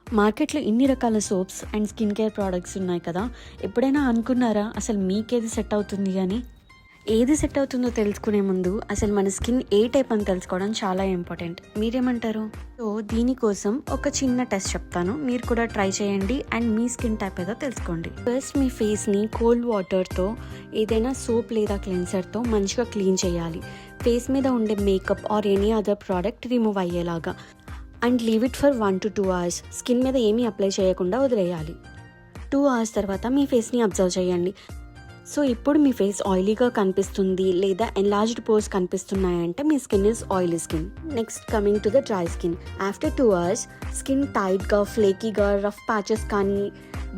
మార్కెట్లో ఇన్ని రకాల soaps and skin care products ఉన్నాయి కదా. ఎప్పుడైనా అనుకున్నారా అసలు మీకేది సెట్ అవుతుంది అని? ఏది సెట్ అవుతుందో తెలుసుకునే ముందు అసలు మన స్కిన్ ఏ టైప్ అని తెలుసుకోవడం చాలా ఇంపార్టెంట్. మీరేమంటారు? సో దీనికోసం ఒక చిన్న టెస్ట్ చెప్తాను, మీరు కూడా ట్రై చేయండి అండ్ మీ స్కిన్ టైప్ ఏదో తెలుసుకోండి. ఫస్ట్ మీ ఫేస్ని కోల్డ్ వాటర్తో ఏదైనా సోప్ లేదా క్లెన్సర్తో మంచిగా క్లీన్ చేయాలి. ఫేస్ మీద ఉండే makeup or any other product remove అయ్యేలాగా and leave it for 1 to 2 hours. Skin మీద ఏమీ అప్లై చేయకుండా వదిలేయాలి. 2 hours తర్వాత మీ ఫేస్ని అబ్జర్వ్ చేయండి. సో ఇప్పుడు మీ ఫేస్ ఆయిలీగా కనిపిస్తుంది లేదా ఎన్లార్జ్డ్ పోర్స్ కనిపిస్తున్నాయంటే మీ skin is oily skin. Next coming to the dry skin. After 2 hours skin టైట్గా, ఫ్లేకీగా, రఫ్ ప్యాచెస్ కానీ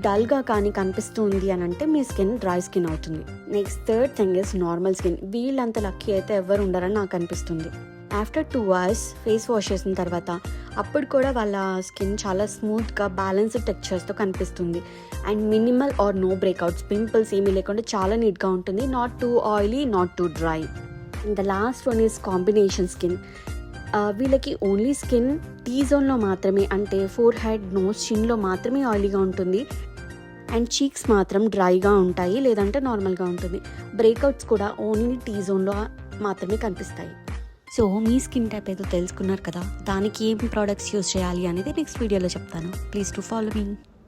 డల్గా కానీ కనిపిస్తుంది అని అంటే మీ స్కిన్ డ్రై స్కిన్ అవుతుంది. Next third thing is normal skin. వీళ్ళంత లక్కీ అయితే ఎవరు ఉండరని నాకు అనిపిస్తుంది. ఆఫ్టర్ 2 hours ఫేస్ వాష్ చేసిన తర్వాత అప్పుడు కూడా వాళ్ళ స్కిన్ చాలా స్మూత్గా బ్యాలెన్స్డ్ టెక్స్చర్స్తో కనిపిస్తుంది and minimal or no breakouts, pimples ఏమీ లేకుండా చాలా నీట్గా ఉంటుంది. Not too oily, not too dry. And the last one is combination skin. వీళ్ళకి ఓన్లీ స్కిన్ టీ జోన్లో మాత్రమే, అంటే ఫోర్ హెడ్, నోస్, చిన్లో మాత్రమే ఆయిలీగా ఉంటుంది అండ్ చీక్స్ మాత్రం డ్రైగా ఉంటాయి లేదంటే నార్మల్గా ఉంటుంది. బ్రేక్అవుట్స్ కూడా ఓన్లీ టీ జోన్లో మాత్రమే కనిపిస్తాయి. సో మీ స్కిన్ టైప్ ఏదో తెలుసుకున్నారు కదా, దానికి ఏం ప్రోడక్ట్స్ యూజ్ చేయాలి అనేది నెక్స్ట్ వీడియోలో చెప్తాను. Please to follow me.